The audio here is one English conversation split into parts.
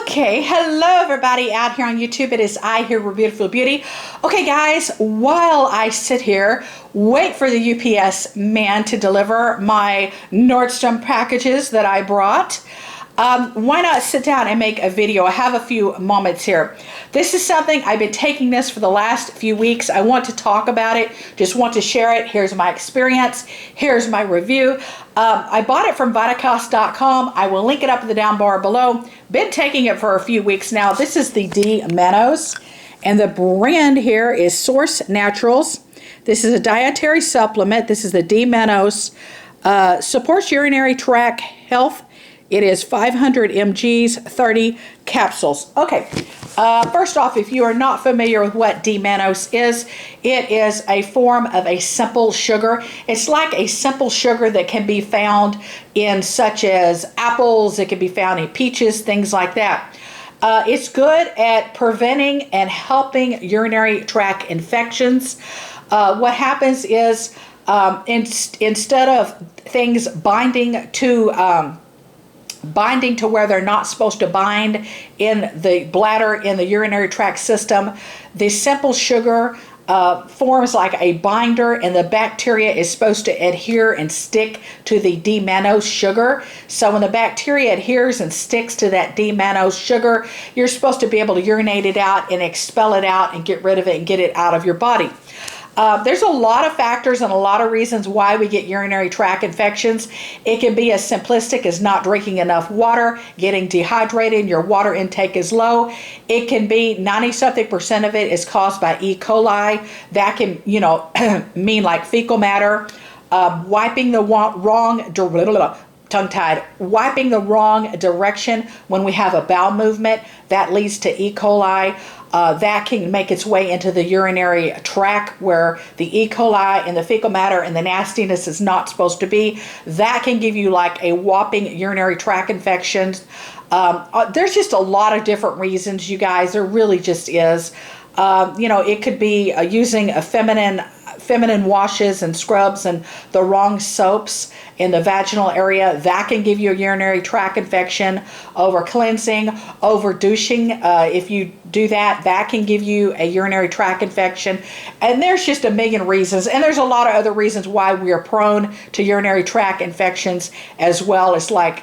Okay, hello everybody out here on YouTube. It is I here with Beautiful Beauty. Okay guys, while I sit here, wait for the UPS man to deliver my Nordstrom packages that I brought, why not sit down and make a video? I have a few moments here. This is something, I've been taking this for the last few weeks. I want to talk about it, just want to share it. Here's my experience, here's my review. I bought it from Vitacost.com. I will link it up in the down bar below. Been taking it for a few weeks now. This is the D-Manos, and the brand here is Source Naturals. This is a dietary supplement. This is the D-Manos. Supports urinary tract health. It is 500 mg's, 30 capsules. Okay, first off, if you are not familiar with what D-Manos is, it is a form of a simple sugar. It's like a simple sugar that can be found in such as apples, it can be found in peaches, things like that. It's good at preventing and helping urinary tract infections. What happens is instead of things binding to where they're not supposed to bind in the bladder, in the urinary tract system, the simple sugar forms like a binder, and the bacteria is supposed to adhere and stick to the D-Manos sugar. So when the bacteria adheres and sticks to that D-Manos sugar, you're supposed to be able to urinate it out and expel it out and get rid of it and get it out of your body. There's a lot of factors and a lot of reasons why we get urinary tract infections. It can be as simplistic as not drinking enough water, getting dehydrated, your water intake is low. It can be 90-something% of it is caused by E. coli. That can, mean like fecal matter, wiping the wiping the wrong direction when we have a bowel movement. That leads to E. coli. That can make its way into the urinary tract where the E. coli and the fecal matter and the nastiness is not supposed to be. That can give you like a whopping urinary tract infection. There's just a lot of different reasons, you guys. There really just is. It could be using a feminine washes and scrubs and the wrong soaps in the vaginal area. That can give you a urinary tract infection. Over cleansing, over douching, if you do that, that can give you a urinary tract infection. And there's just a million reasons, and there's a lot of other reasons why we are prone to urinary tract infections as well. It's like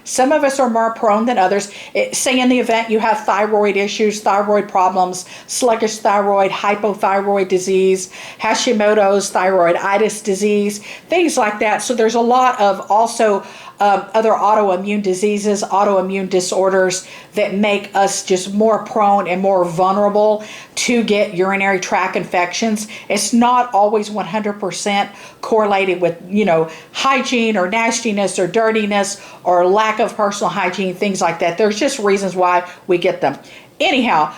some of us are more prone than others. Say in the event you have thyroid issues, thyroid problems, sluggish thyroid, hypothyroid disease, Hashimoto's, thyroiditis disease, things like that. So there's a lot of also other autoimmune diseases, autoimmune disorders that make us just more prone and more vulnerable to get urinary tract infections. It's not always 100% correlated with, hygiene or nastiness or dirtiness or lack of personal hygiene, things like that. There's just reasons why we get them. Anyhow,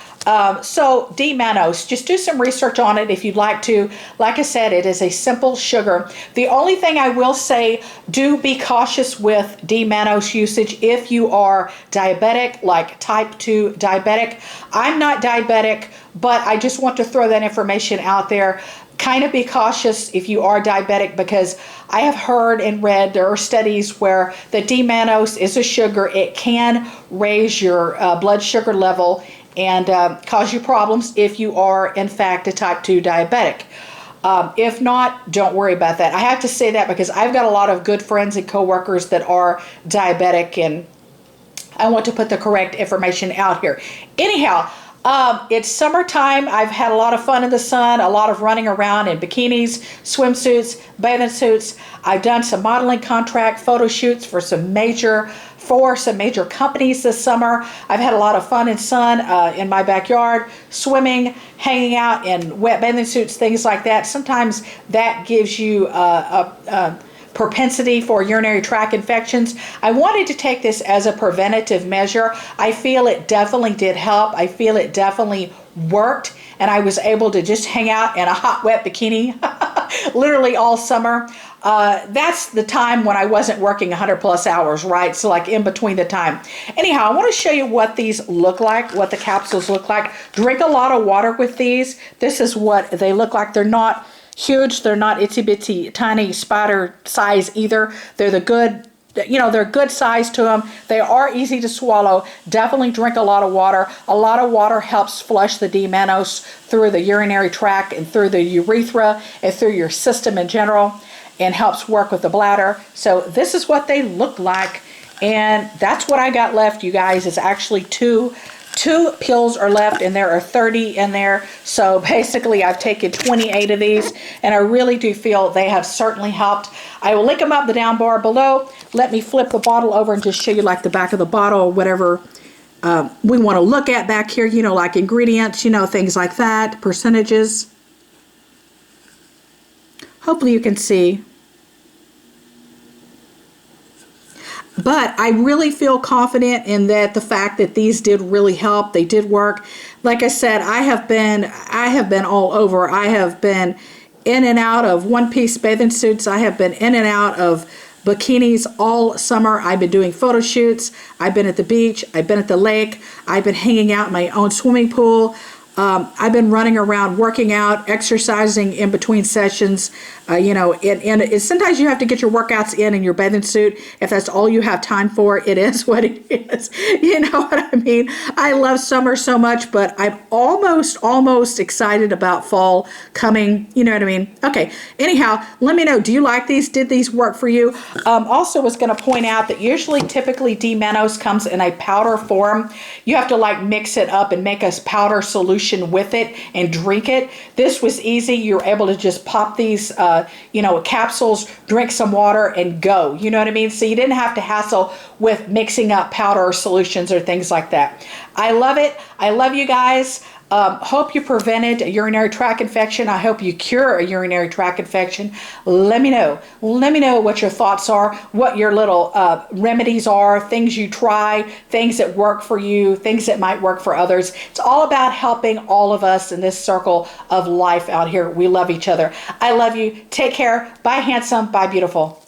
so D-Manos, just do some research on it if you'd like to. Like I said, it is a simple sugar. The only thing I will say, do be cautious with D-Manos usage if you are diabetic, like type 2 diabetic. I'm not diabetic, but I just want to throw that information out there. Kind of be cautious if you are diabetic, because I have heard and read there are studies where the D-Manos is a sugar. It can raise your blood sugar level and cause you problems if you are in fact a type 2 diabetic. If not, don't worry about that. I have to say that because I've got a lot of good friends and coworkers that are diabetic, and I want to put the correct information out here. Anyhow, it's summertime. I've had a lot of fun in the sun, a lot of running around in bikinis, swimsuits, bathing suits. I've done some modeling contract photo shoots for some major companies this summer. I've had a lot of fun and sun in my backyard, swimming, hanging out in wet bathing suits, things like that. Sometimes that gives you a propensity for urinary tract infections. I wanted to take this as a preventative measure. I feel it definitely did help. I feel it definitely worked, and I was able to just hang out in a hot, wet bikini literally all summer. That's the time when I wasn't working 100+ hours, right? So like in between the time. Anyhow, I want to show you what these look like, what the capsules look like. Drink a lot of water with these. This is what they look like. They're not huge. They're not itsy bitsy tiny spider size either. They're the good you know, they're good size to them. They are easy to swallow. Definitely drink a lot of water. A lot of water helps flush the D-mannose through the urinary tract and through the urethra and through your system in general, and helps work with the bladder. So this is what they look like, and that's what I got left, you guys. It's actually two pills are left, and there are 30 in there. So basically I've taken 28 of these, and I really do feel they have certainly helped. I will link them up the down bar below. Let me flip the bottle over and just show you like the back of the bottle or whatever we want to look at back here, you know, like ingredients, you know, things like that, percentages. Hopefully you can see. But I really feel confident in that, the fact that these did really help. They did work. Like I said, I have been all over. I have been in and out of one-piece bathing suits. I have been in and out of bikinis all summer. I've been doing photo shoots. I've been at the beach. I've been at the lake. I've been hanging out in my own swimming pool. I've been running around, working out, exercising in between sessions, you know, and sometimes you have to get your workouts in your bathing suit. If that's all you have time for, it is what it is. You know what I mean? I love summer so much, but I'm almost excited about fall coming. You know what I mean? Okay. Anyhow, let me know. Do you like these? Did these work for you? Also was going to point out that typically D-mannose comes in a powder form. You have to like mix it up and make a powder solution with it and drink it. This was easy. You're able to just pop these, you know, capsules, drink some water, and go. You know what I mean? So you didn't have to hassle with mixing up powder or solutions or things like that. I love it. I love you guys. Hope you prevented a urinary tract infection. I hope you cure a urinary tract infection. Let me know. Let me know what your thoughts are, what your little remedies are, things you try, things that work for you, things that might work for others. It's all about helping all of us in this circle of life out here. We love each other. I love you. Take care. Bye, handsome. Bye, beautiful.